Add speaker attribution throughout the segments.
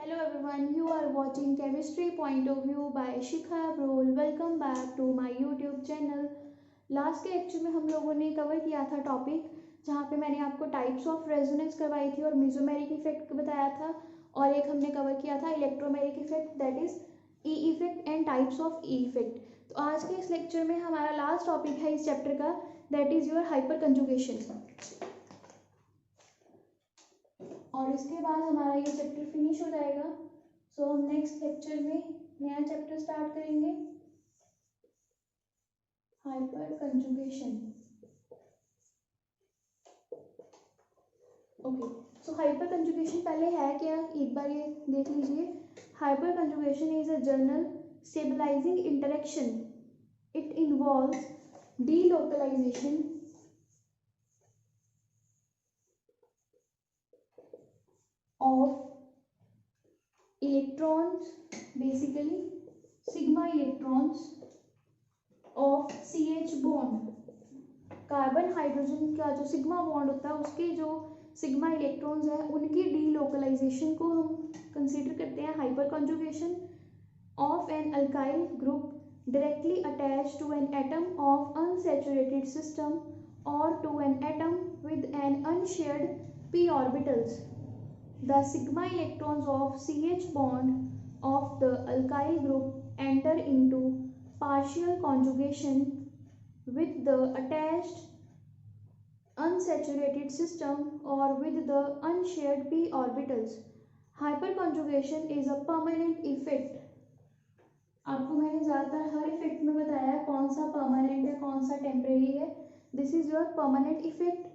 Speaker 1: Hello everyone, you are watching Chemistry Point of View by Shikha Brol. Welcome back to my YouTube channel. Last के lecture में हम लोगों ने cover किया था टॉपिक जहाँ पे मैंने आपको टाइप्स ऑफ रेजोनेंस करवाई थी और मेसोमेरिक इफेक्ट बताया था, और एक हमने कवर किया था electromeric effect, that is E effect and types of E effect. तो आज के इस लेक्चर में हमारा लास्ट टॉपिक है इस चैप्टर का, that is your hyper conjugation, और इसके बाद हमारा ये चैप्टर फिनिश हो जाएगा। सो हम नेक्स्ट लेक्चर में नया चैप्टर स्टार्ट करेंगे, hyper conjugation. Okay, so hyper conjugation पहले है क्या, एक बार ये देख लीजिए। Hyper conjugation is a general stabilising interaction. It involves delocalisation of electrons, basically sigma electrons of CH bond। Carbon hydrogen का जो सिग्मा बॉन्ड होता है उसके जो सिग्मा इलेक्ट्रॉन्स हैं उनकी डीलोकलाइजेशन को हम कंसीडर करते हैं hyperconjugation of an alkyl group directly attached to an atom of unsaturated system और to an atom with an unshared p orbitals। The sigma electrons of CH bond of the alkyl group enter into partial conjugation with the attached unsaturated system or with the unshared p orbitals। Hyperconjugation is a permanent effect। आपको मैंने ज़्यादातर हर effect में बताया कौन सा permanent है कौन सा टेम्परेरी है। This is your permanent effect.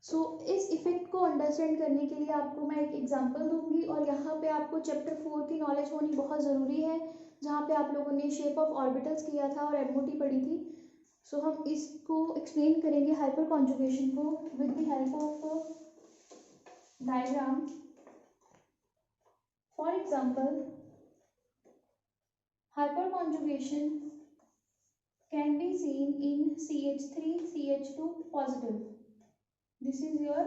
Speaker 1: So इस इफेक्ट को अंडरस्टैंड करने के लिए आपको मैं एक एग्जांपल दूंगी, और यहाँ पे आपको चैप्टर 4 की नॉलेज होनी बहुत ज़रूरी है, जहाँ पे आप लोगों ने शेप ऑफ ऑर्बिटल्स किया था और एमओटी पढ़ी थी। सो हम इसको एक्सप्लेन करेंगे हाइपर कॉन्जुगेशन को with the help of diagram. For example, hyperconjugation can be seen in CH3 CH2 positive. This is your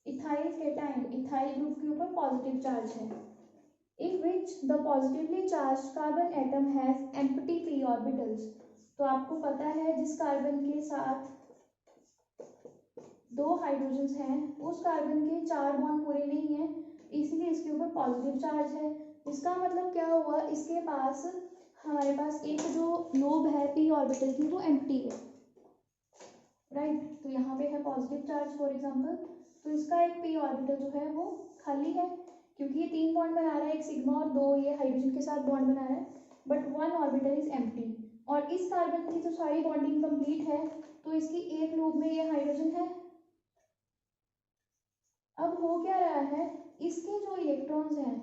Speaker 1: ethyl cation, ethyl group के ऊपर पॉजिटिव चार्ज है। In which the positively charge carbon atom has empty p orbitals. तो आपको पता है जिस carbon के साथ दो हाइड्रोजन्स हैं उस कार्बन के 4 बॉन्ड पूरे नहीं है, इसीलिए इसके ऊपर पॉजिटिव चार्ज है। इसका मतलब क्या हुआ, इसके पास हमारे पास एक जो लोब है p ऑर्बिटल की वो एम्प्टी है, राइट। तो यहाँ पे है पॉजिटिव चार्ज फॉर एग्जांपल, तो इसका एक p ऑर्बिटल जो है वो खाली है, क्योंकि ये 3 बॉन्ड बना रहा है, एक सिग्मा और 2 ये हाइड्रोजन के साथ बॉन्ड बना रहा है, बट 1 ऑर्बिटल इज एम्प्टी। और इस कार्बन की तो सारी बॉन्डिंग कंप्लीट है, तो इसकी एक लूप में ये हाइड्रोजन है। अब हो क्या रहा है, इसके जो इलेक्ट्रॉन्स हैं,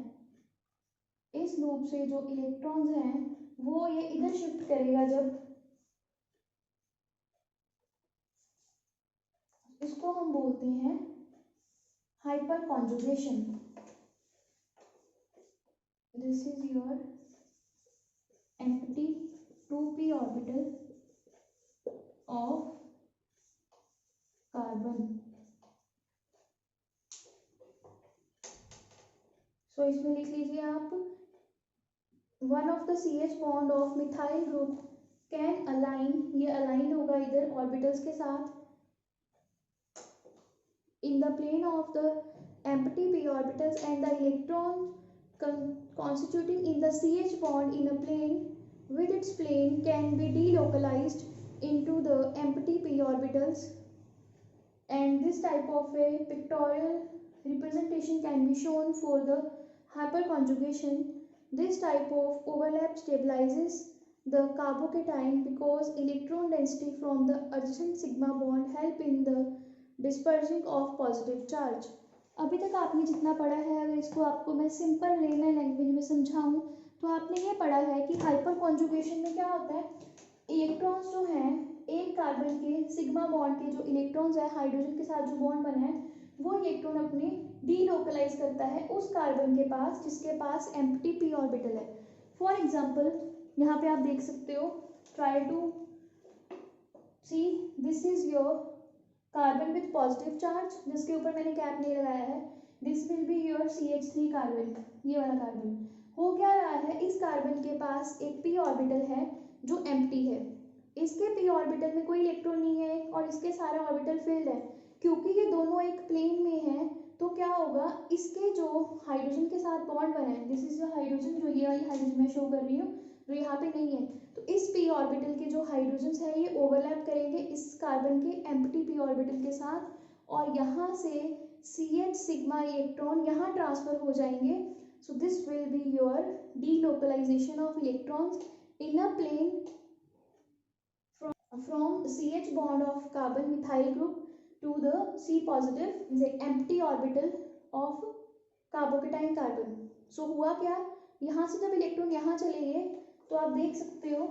Speaker 1: इस लूप से जो इलेक्ट्रॉन्स हैं वो ये इधर शिफ्ट करेगा, जब इसको हम बोलते हैं hyper conjugation. This is your empty 2p orbital of carbon। सो इसमें लिख लीजिए आप, one of the CH bond of methyl group can align, ये अलाइन होगा इधर ऑर्बिटल्स के साथ, in the plane of the empty p orbitals and the electron constituting in the CH bond in a plane with its plane can be delocalized into the empty p orbitals, and this type of a pictorial representation can be shown for the hyperconjugation। This type of overlap stabilizes the carbocation because electron density from the adjacent sigma bond help in the dispersing of positive charge. अभी तक आपने जितना पढ़ा है, अगर इसको आपको मैं सिंपल लेमन लैंग्वेज में समझाऊं तो आपने ये पढ़ा है कि हाइपर कॉन्जुगेशन में क्या होता है, इलेक्ट्रॉन्स जो हैं एक कार्बन के सिग्मा बॉन्ड के जो इलेक्ट्रॉन्स है हाइड्रोजन के साथ जो बॉन्ड बना है वो इलेक्ट्रॉन अपने डीलोकलाइज करता है उस कार्बन के पास जिसके पास एम्प्टी p ऑर्बिटल है। फॉर एग्जांपल यहाँ पे आप देख सकते हो, try to see, this is your carbon with positive charge जिसके ऊपर मैंने कैप नहीं लगाया है, this will be your CH3 carbon, ये वाला कार्बन। हो क्या रहा है, इस कार्बन के पास एक p ऑर्बिटल है जो एम्प्टी है, इसके p ऑर्बिटल में कोई इलेक्ट्रॉन नहीं है और इसके सारे ऑर्बिटल फिल्ड है। क्योंकि ये दोनों एक प्लेन में हैं तो क्या होगा, इसके जो हाइड्रोजन के साथ बॉन्ड बना है, दिस इज हाइड्रोजन, जो ये वाली हाइड्रोजन मैं शो कर रही हूँ जो यहाँ पे नहीं है, तो इस p ऑर्बिटल के जो हाइड्रोजन है ये ओवरलैप करेंगे इस कार्बन के एम्प्टी p ऑर्बिटल के साथ, और यहाँ से CH सिग्मा इलेक्ट्रॉन यहाँ ट्रांसफर हो जाएंगे। So this will be your delocalization of electrons in a plane from CH bond of carbon methyl group to the C positive, the empty orbital of carbocation carbon. So हुआ क्या, यहाँ से जब electron यहाँ चले गए तो आप देख सकते हो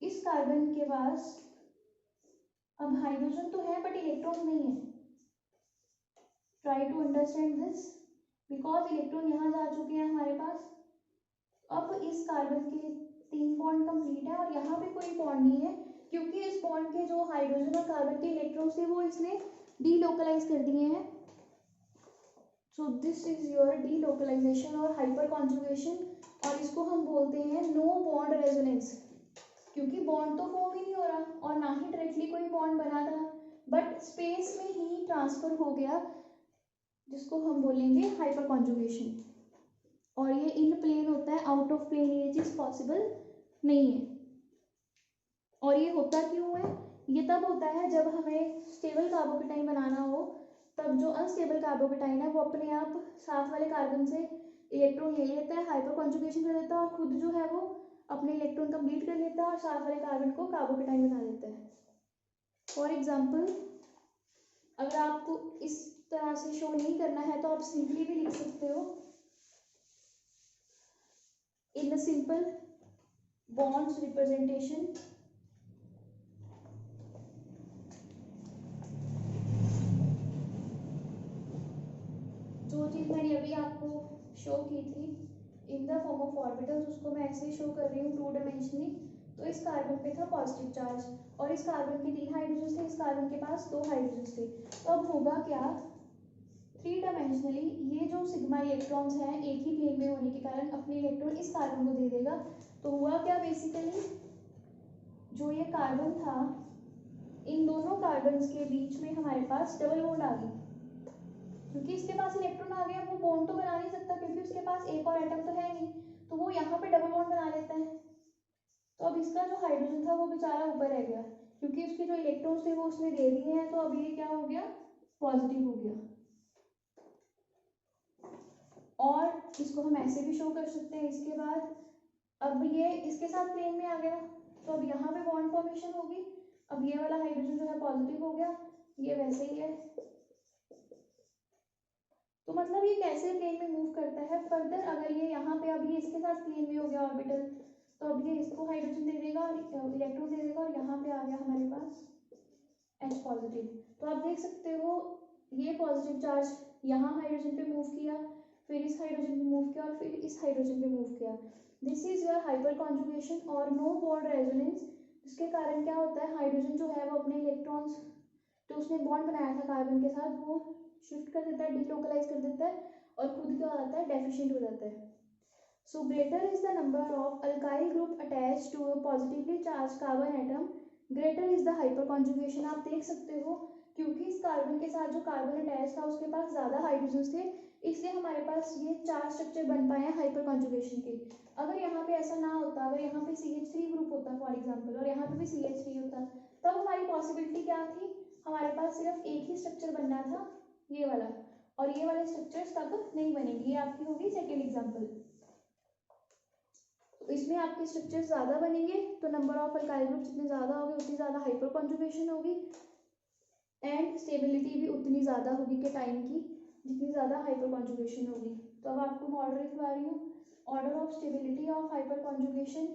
Speaker 1: इस कार्बन के पास अब हाइड्रोजन तो है बट इलेक्ट्रॉन नहीं है। Try to understand this, because electron यहाँ जा चुके हैं हमारे पास। अब इस कार्बन के 3 बॉन्ड कंप्लीट है और यहाँ पे कोई बॉन्ड नहीं है क्योंकि इस बॉन्ड के जो हाइड्रोजन और कार्बन के इलेक्ट्रॉन्स थे वो इसने डीलोकलाइज कर दिए हैं। So this is your delocalisation और हाइपर कॉन्जुगेशन, और इसको हम बोलते हैं नो बॉन्ड रेजोनेंस, क्योंकि बॉन्ड तो फॉर्म ही नहीं हो रहा और ना ही डायरेक्टली कोई बॉन्ड बना था, बट स्पेस में ही ट्रांसफर हो गया, जिसको हम बोलेंगे हाइपर कॉन्जुगेशन। और ये इन प्लेन होता है, आउट ऑफ प्लेन ये चीज़ पॉसिबल नहीं है। और ये होता क्यों है, ये तब होता है जब हमें स्टेबल कार्बोकेटाइन बनाना हो, तब जो अनस्टेबल कार्बोकेटाइन है वो अपने आप साथ वाले कार्बन से इलेक्ट्रॉन ले लेता है, हाइपर कॉन्जुगेशन कर देता है और खुद जो है वो अपने इलेक्ट्रॉन कंप्लीट कर लेता है और साथ वाले कार्बन को कार्बोकेटाइन बना देता है। फॉर एग्जाम्पल, अगर आपको इस तरह से शो नहीं करना है तो आप सिंपली भी लिख सकते हो in a simple bonds representation, जो चीज़ मैंने अभी आपको शो की थी in the form of orbitals, उसको मैं ऐसे शो कर रही हूँ 2 डायमेंशनली। तो इस कार्बन पे था पॉजिटिव चार्ज और इस कार्बन के 3 हाइड्रोजन थे, इस कार्बन के पास 2 हाइड्रोजन थे। तो अब होगा क्या, 3 डायमेंशनली ये जो सिग्मा इलेक्ट्रॉन्स हैं एक ही प्लेन में होने के कारण अपने इलेक्ट्रॉन इस कार्बन को दे देगा। तो हुआ क्या, बेसिकली जो ये कार्बन था इन दोनों कार्बन के बीच में हमारे पास डबल बॉन्ड आ गई, क्योंकि इसके पास इलेक्ट्रॉन आ गया, वो बॉन्ड तो बना नहीं सकता क्योंकि उसके पास एक और एटम तो है नहीं, तो वो यहाँ पे डबल बॉन्ड बना लेता है। तो अब इसका जो हाइड्रोजन था वो बेचारा ऊपर रह गया, क्योंकि उसके जो इलेक्ट्रॉन्स थे वो उसने दे दिए हैं, तो अब ये क्या हो गया, पॉजिटिव हो गया। और इसको हम ऐसे भी शो कर सकते हैं, इसके बाद अब ये इसके साथ प्लेन में आ गया, तो अब यहाँ पे बॉन्ड फॉर्मेशन होगी। अब ये वाला हाइड्रोजन जो है पॉजिटिव हो गया, ये वैसे ही है। तो मतलब ये कैसे प्लेन में मूव करता है फर्दर, अगर ये यहाँ पे अभी इसके साथ प्लेन में हो गया ऑर्बिटल, तो अब ये इसको हाइड्रोजन दे देगा और इलेक्ट्रॉन दे देगा और यहाँ पे आ गया हमारे पास H पॉजिटिव। तो आप देख सकते हो ये पॉजिटिव चार्ज यहाँ हाइड्रोजन पे मूव किया, फिर इस हाइड्रोजन पे मूव किया और फिर इस हाइड्रोजन पे मूव किया। This is your hyper conjugation और नो बॉन्ड रेजोनेंस, जिसके कारण क्या होता है, हाइड्रोजन जो है वो अपने इलेक्ट्रॉन्स जो उसने बॉन्ड बनाया था कार्बन के साथ वो शिफ्ट कर देता है, डीलोकलाइज कर देता है और खुद क्या हो जाता है, डेफिशिएंट हो जाता है। So greater is the number of alkyl group attached to a positively charge carbon atom, greater is the hyper conjugation. आप देख सकते हो क्योंकि इस कार्बन के साथ जो कार्बन अटैच था उसके पास ज़्यादा हाइड्रोजन थे, इसलिए हमारे पास ये 4 स्ट्रक्चर बन पाए हैं हाइपर कॉन्जुगेशन के। अगर यहाँ पे ऐसा ना होता, अगर यहाँ पे CH3 ग्रुप होता फॉर एग्जाम्पल और यहाँ पे भी CH3 होता, तब हमारी पॉसिबिलिटी क्या थी, हमारे पास सिर्फ एक ही स्ट्रक्चर बनना था ये वाला, और ये वाले स्ट्रक्चर्स तब नहीं बनेंगे। ये आपकी होगी सेकेंड एग्जाम्पल। तो इसमें आपके स्ट्रक्चर्स ज़्यादा बनेंगे, तो नंबर ऑफ अल्काइल ग्रुप जितने ज़्यादा होंगे उतनी ज़्यादा हाइपर कॉन्जुगेशन होगी एंड स्टेबिलिटी भी उतनी ज़्यादा होगी के टाइम की, जितनी ज़्यादा हाइपर कॉन्जुगेशन होगी। तो अब आपको मैं ऑर्डर लिखवा रही हूँ, order of stability of hyper conjugation.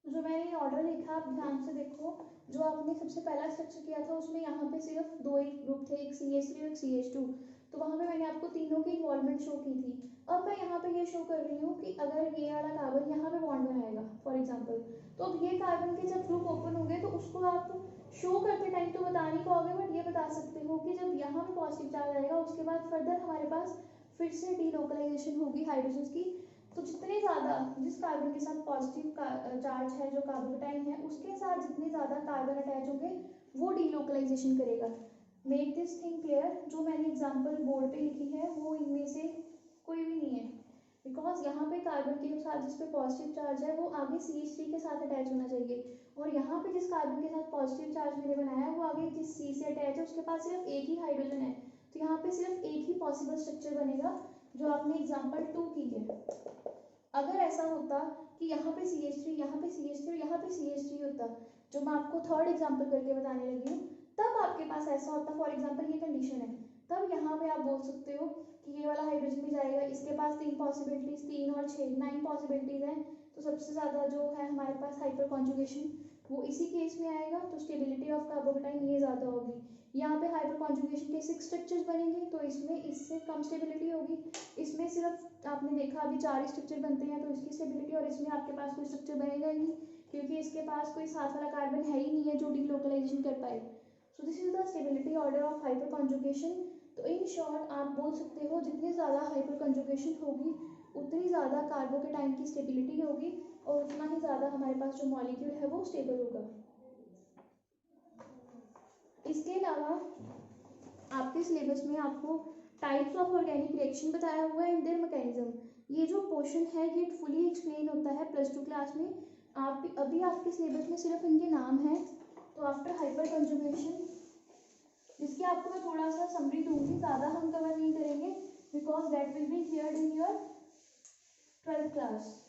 Speaker 1: जो मैंने ऑर्डर लिखा आप ध्यान से देखो, जो आपने सबसे पहला स्ट्रक्चर किया था उसमें यहाँ पे सिर्फ दो ही ग्रुप थे, एक CH3 और एक CH2, तो वहाँ पे मैंने आपको तीनों की इन्वॉल्वमेंट शो की थी। अब मैं यहाँ पे ये शो कर रही हूँ कि अगर ये वाला कार्बन यहाँ पे बॉन्ड बनाएगा फॉर एग्जाम्पल, तो अब ये कार्बन के जब ग्रुप ओपन होंगे तो उसको आप शो करते टाइम तो बता नहीं पाओगे, बट ये बता सकते हो कि जब यहाँ पे पॉजिटिव चार्ज आएगा उसके बाद फर्दर हमारे पास फिर से डीलोकलाइजेशन होगी हाइड्रोजन की। तो जितने ज़्यादा जिस कार्बन के साथ पॉजिटिव चार्ज है जो कार्बोकेटाइन है उसके साथ जितने ज़्यादा कार्बन अटैच होंगे वो डीलोकलाइजेशन करेगा। मेक दिस थिंग क्लियर, जो मैंने एग्जांपल बोर्ड पे लिखी है वो इनमें से कोई भी नहीं है, बिकॉज यहाँ पे कार्बन के साथ जिस पे पॉजिटिव चार्ज है वो आगे CH3 के साथ अटैच होना चाहिए, और यहाँ पे जिस कार्बन के साथ पॉजिटिव चार्ज मैंने बनाया है वो आगे जिस C से अटैच है उसके पास सिर्फ एक ही हाइड्रोजन है, तो यहाँ पे सिर्फ एक ही पॉसिबल स्ट्रक्चर बनेगा जो आपने एग्जाम्पल 2 की है। अगर ऐसा होता कि यहाँ पे CH3 यहाँ पे CH3 और यहाँ पे CH3 होता, जो मैं आपको थर्ड एग्जांपल करके बताने लगी हूँ, तब आपके पास ऐसा होता, फॉर एग्जांपल ये कंडीशन है, तब यहाँ पे आप बोल सकते हो कि ये वाला हाइड्रोजन भी जाएगा, इसके पास 3 पॉसिबिलिटीज, 3 और 6 9 पॉसिबिलिटीज हैं, तो सबसे ज़्यादा जो है हमारे पास हाइपर कॉन्जुगेशन वो इसी केस में आएगा, तो स्टेबिलिटी ऑफ कार्बोकेटाइन ये ज़्यादा होगी। यहाँ पे हाइपर कॉन्जुगेशन के 6 स्ट्रक्चर्स बनेंगे तो इसमें इससे कम स्टेबिलिटी होगी, इसमें सिर्फ आपने देखा अभी 4 ही स्ट्रक्चर बनते हैं तो इसकी स्टेबिलिटी, और इसमें आपके पास कोई स्ट्रक्चर बनेगा ही नहीं क्योंकि इसके पास कोई साथ वाला कार्बन है ही नहीं है जो डीलोकलाइजेशन कर पाए। सो this is the stability order of hyper conjugation. तो इन शॉर्ट आप बोल सकते हो जितनी ज़्यादा हाइपर कॉन्जुगेशन होगी उतनी ज़्यादा कार्बोकेटाइन की स्टेबिलिटी होगी और उतना ही ज़्यादा हमारे पास जो मॉलिक्यूल है वो स्टेबल होगा। इसके अलावा आपके सिलेबस में आपको टाइप्स ऑफ ऑर्गेनिक रिएक्शन बताया हुआ है एंड देयर मैकेनिज्म, ये जो पोर्शन है ये फुली एक्सप्लेन होता है +2 क्लास में। आप अभी आपके सिलेबस में सिर्फ इनके नाम हैं, तो आफ्टर हाइपर कंजुगेशन, जिसकी आपको मैं थोड़ा सा समरी दूंगी, ज़्यादा हम कवर नहीं करेंगे because that will be cleared in your 12th class.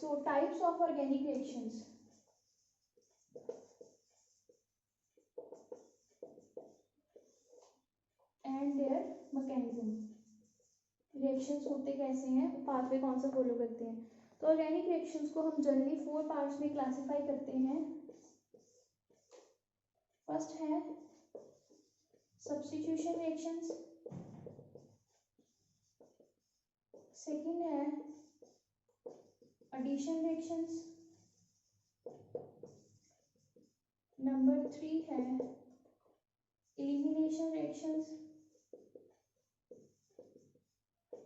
Speaker 1: So types of organic reactions and there mechanism, reactions होते कैसे हैं, पाथवे कौन सा फॉलो करते हैं। तो ऑर्गेनिक रिएक्शंस को हम जनरली 4 पार्ट्स में क्लासिफाई करते हैं। फर्स्ट है सब्स्टिट्यूशन रिएक्शंस, सेकंड है एडिशन रिएक्शंस, नंबर 3 है elimination reactions,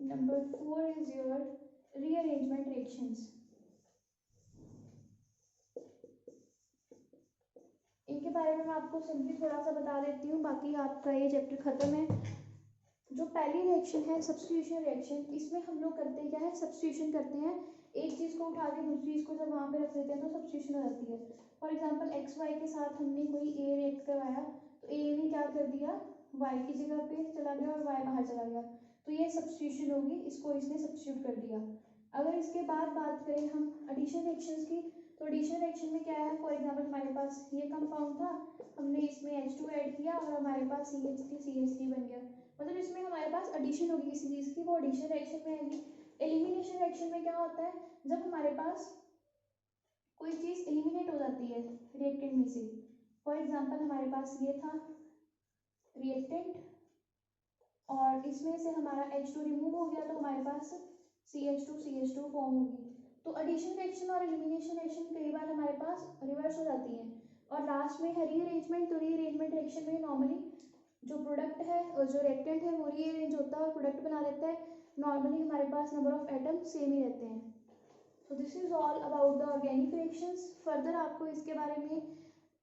Speaker 1: number 4 is your rearrangement reactions. इनके बारे में मैं आपको सिंपली थोड़ा सा बता देती हूँ, बाकी आपका ये चैप्टर खत्म है। जो पहली रिएक्शन है सब्स्टिट्यूशन रिएक्शन, इसमें हम लोग करते क्या है, सब्स्टिट्यूशन करते हैं, एक चीज़ को उठा के दूसरी चीज़ को जब वहाँ पे रख देते हैं तो सब्स्टिट्यूशन हो जाती है। फॉर एग्जांपल XY के साथ हमने कोई A रिएक्ट करवाया, तो A ने क्या कर दिया, Y की जगह पे चला गया और Y बाहर चला गया, तो ये सब्स्टिट्यूशन होगी, इसको इसने सब्स्टिट्यूट कर दिया। अगर इसके बाद बात करें हम एडिशन रिएक्शंस की, तो एडिशन रिएक्शन में क्या है, फॉर एग्जांपल हमारे पास ये कंपाउंड था, हमने इसमें H2 ऐड किया और हमारे पास CH3 बन गया, मतलब इसमें हमारे पास एडिशन होगी किसी चीज़ की, वो एडिशन रिएक्शन में आएगी। एलिमिनेशन रिएक्शन में क्या होता है, जब हमारे पास कोई चीज़ एलिमिनेट हो जाती है रिएक्टेंट में से, फॉर एग्जांपल हमारे पास ये था रिएक्टेंट और इसमें से हमारा H2 रिमूव हो गया तो हमारे पास CH2 फॉर्म होगी। तो एडिशन रिएक्शन और एलिमिनेशन रिएक्शन कई बार हमारे पास रिवर्स हो जाती हैं। और लास्ट में है रीअरेंजमेंट, तो रीअरेंजमेंट रिएक्शन में नॉर्मली जो प्रोडक्ट है और जो रिएक्टेंट है वो रीअरेंज होता है और प्रोडक्ट बना देता है, नॉर्मली हमारे पास नंबर ऑफ एटम सेम ही रहते हैं। So this is all about the organic reactions. Further आपको इसके बारे में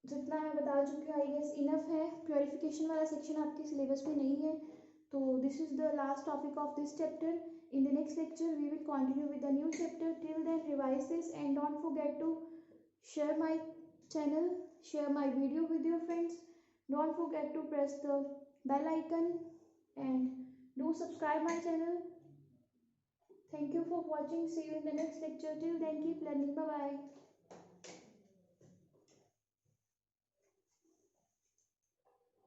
Speaker 1: जितना मैं बता चुकी हूँ आई गेस इनफ है, प्योरिफिकेशन वाला सेक्शन आपके सिलेबस में नहीं है, तो this is the last topic of this chapter. In the next lecture we will continue with the new chapter. Till then revise this and don't forget to share my channel, share my video with your friends. Don't forget to press the bell icon and do subscribe my channel. Thank you for watching. See you in the next lecture. Till then keep learning. Bye bye.